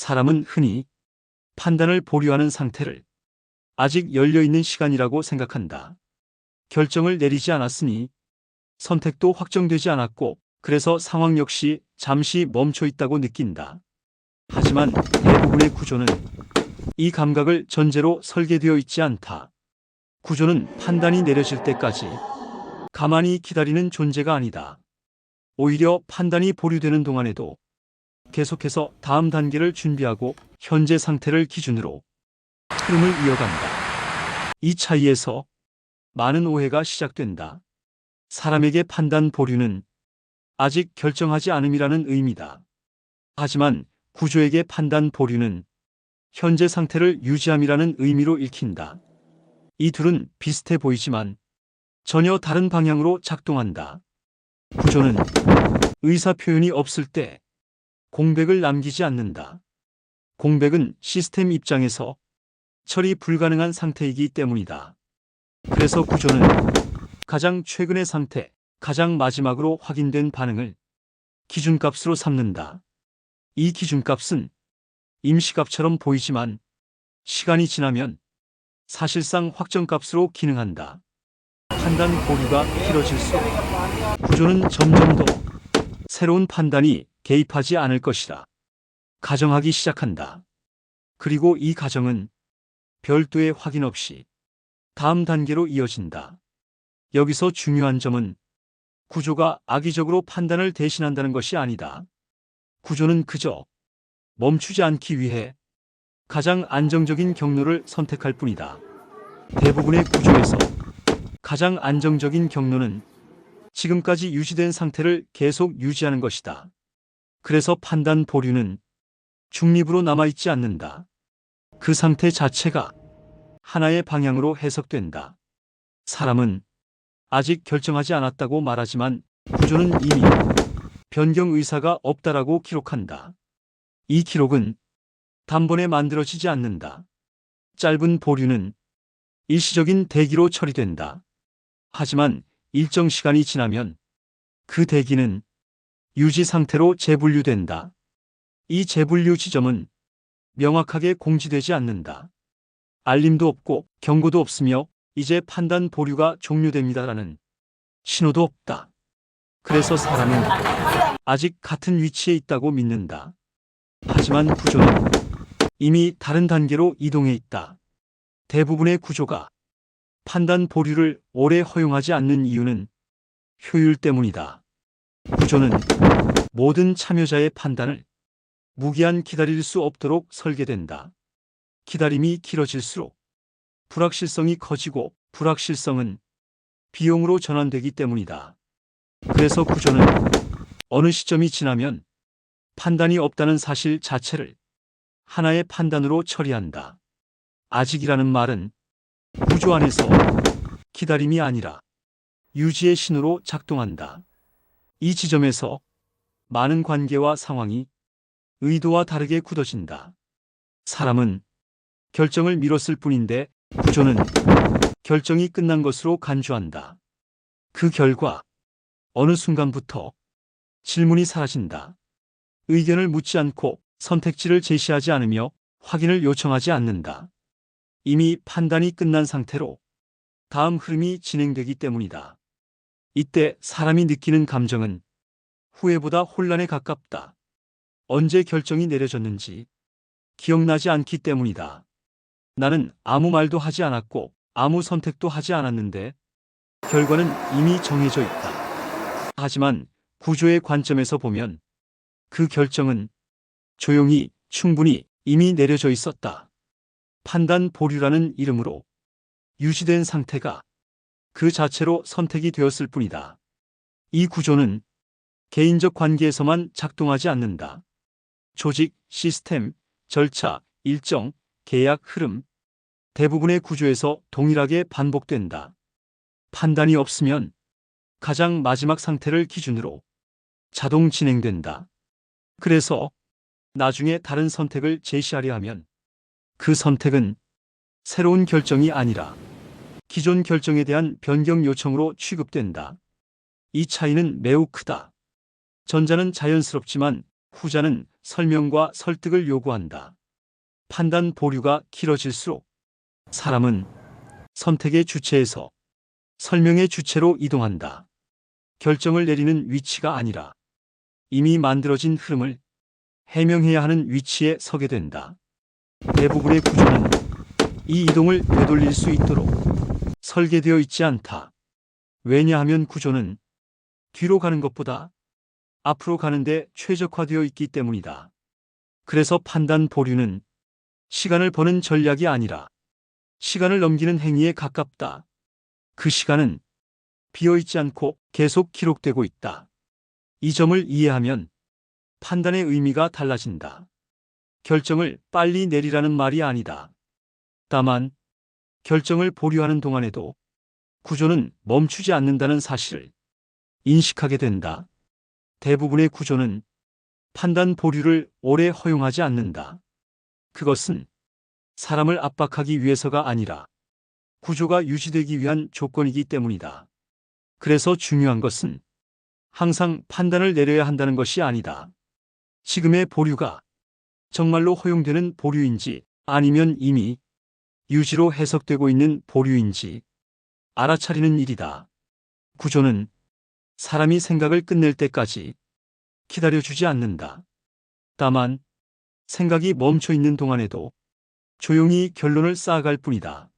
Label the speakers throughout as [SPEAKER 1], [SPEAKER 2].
[SPEAKER 1] 사람은 흔히 판단을 보류하는 상태를 아직 열려있는 시간이라고 생각한다. 결정을 내리지 않았으니 선택도 확정되지 않았고 그래서 상황 역시 잠시 멈춰 있다고 느낀다. 하지만 대부분의 구조는 이 감각을 전제로 설계되어 있지 않다. 구조는 판단이 내려질 때까지 가만히 기다리는 존재가 아니다. 오히려 판단이 보류되는 동안에도 계속해서 다음 단계를 준비하고 현재 상태를 기준으로 흐름을 이어간다. 이 차이에서 많은 오해가 시작된다. 사람에게 판단 보류는 아직 결정하지 않음이라는 의미다. 하지만 구조에게 판단 보류는 현재 상태를 유지함이라는 의미로 읽힌다. 이 둘은 비슷해 보이지만 전혀 다른 방향으로 작동한다. 구조는 의사 표현이 없을 때 공백을 남기지 않는다. 공백은 시스템 입장에서 처리 불가능한 상태이기 때문이다. 그래서 구조는 가장 최근의 상태, 가장 마지막으로 확인된 반응을 기준값으로 삼는다. 이 기준값은 임시값처럼 보이지만 시간이 지나면 사실상 확정값으로 기능한다. 판단 보류가 길어질수록 구조는 점점 더 새로운 판단이 개입하지 않을 것이라 가정하기 시작한다. 그리고 이 가정은 별도의 확인 없이 다음 단계로 이어진다. 여기서 중요한 점은 구조가 악의적으로 판단을 대신한다는 것이 아니다. 구조는 그저 멈추지 않기 위해 가장 안정적인 경로를 선택할 뿐이다. 대부분의 구조에서 가장 안정적인 경로는 지금까지 유지된 상태를 계속 유지하는 것이다. 그래서 판단 보류는 중립으로 남아있지 않는다. 그 상태 자체가 하나의 방향으로 해석된다. 사람은 아직 결정하지 않았다고 말하지만 구조는 이미 변경 의사가 없다라고 기록한다. 이 기록은 단번에 만들어지지 않는다. 짧은 보류는 일시적인 대기로 처리된다. 하지만 일정 시간이 지나면 그 대기는 유지 상태로 재분류된다. 이 재분류 지점은 명확하게 공지되지 않는다. 알림도 없고 경고도 없으며 이제 판단 보류가 종료됩니다라는 신호도 없다. 그래서 사람은 아직 같은 위치에 있다고 믿는다. 하지만 구조는 이미 다른 단계로 이동해 있다. 대부분의 구조가 판단 보류를 오래 허용하지 않는 이유는 효율 때문이다. 구조는 모든 참여자의 판단을 무기한 기다릴 수 없도록 설계된다. 기다림이 길어질수록 불확실성이 커지고 불확실성은 비용으로 전환되기 때문이다. 그래서 구조는 어느 시점이 지나면 판단이 없다는 사실 자체를 하나의 판단으로 처리한다. 아직이라는 말은 구조 안에서 기다림이 아니라 유지의 신호로 작동한다. 이 지점에서 많은 관계와 상황이 의도와 다르게 굳어진다. 사람은 결정을 미뤘을 뿐인데 구조는 결정이 끝난 것으로 간주한다. 그 결과 어느 순간부터 질문이 사라진다. 의견을 묻지 않고 선택지를 제시하지 않으며 확인을 요청하지 않는다. 이미 판단이 끝난 상태로 다음 흐름이 진행되기 때문이다. 이때 사람이 느끼는 감정은 후회보다 혼란에 가깝다. 언제 결정이 내려졌는지 기억나지 않기 때문이다. 나는 아무 말도 하지 않았고 아무 선택도 하지 않았는데 결과는 이미 정해져 있다. 하지만 구조의 관점에서 보면 그 결정은 조용히 충분히 이미 내려져 있었다. 판단 보류라는 이름으로 유지된 상태가 그 자체로 선택이 되었을 뿐이다. 이 구조는 개인적 관계에서만 작동하지 않는다. 조직, 시스템, 절차, 일정, 계약, 흐름, 대부분의 구조에서 동일하게 반복된다. 판단이 없으면 가장 마지막 상태를 기준으로 자동 진행된다. 그래서 나중에 다른 선택을 제시하려 하면 그 선택은 새로운 결정이 아니라 기존 결정에 대한 변경 요청으로 취급된다. 이 차이는 매우 크다. 전자는 자연스럽지만 후자는 설명과 설득을 요구한다. 판단 보류가 길어질수록 사람은 선택의 주체에서 설명의 주체로 이동한다. 결정을 내리는 위치가 아니라 이미 만들어진 흐름을 해명해야 하는 위치에 서게 된다. 대부분의 구조는 이 이동을 되돌릴 수 있도록 설계되어 있지 않다. 왜냐하면 구조는 뒤로 가는 것보다 앞으로 가는데 최적화되어 있기 때문이다. 그래서 판단 보류는 시간을 버는 전략이 아니라 시간을 넘기는 행위에 가깝다. 그 시간은 비어있지 않고 계속 기록되고 있다. 이 점을 이해하면 판단의 의미가 달라진다. 결정을 빨리 내리라는 말이 아니다. 다만 결정을 보류하는 동안에도 구조는 멈추지 않는다는 사실을 인식하게 된다. 대부분의 구조는 판단 보류를 오래 허용하지 않는다. 그것은 사람을 압박하기 위해서가 아니라 구조가 유지되기 위한 조건이기 때문이다. 그래서 중요한 것은 항상 판단을 내려야 한다는 것이 아니다. 지금의 보류가 정말로 허용되는 보류인지 아니면 이미 유지로 해석되고 있는 보류인지 알아차리는 일이다. 구조는 사람이 생각을 끝낼 때까지 기다려주지 않는다. 다만 생각이 멈춰 있는 동안에도 조용히 결론을 쌓아갈 뿐이다.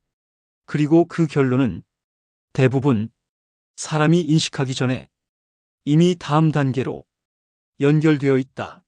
[SPEAKER 1] 그리고 그 결론은 대부분 사람이 인식하기 전에 이미 다음 단계로 연결되어 있다.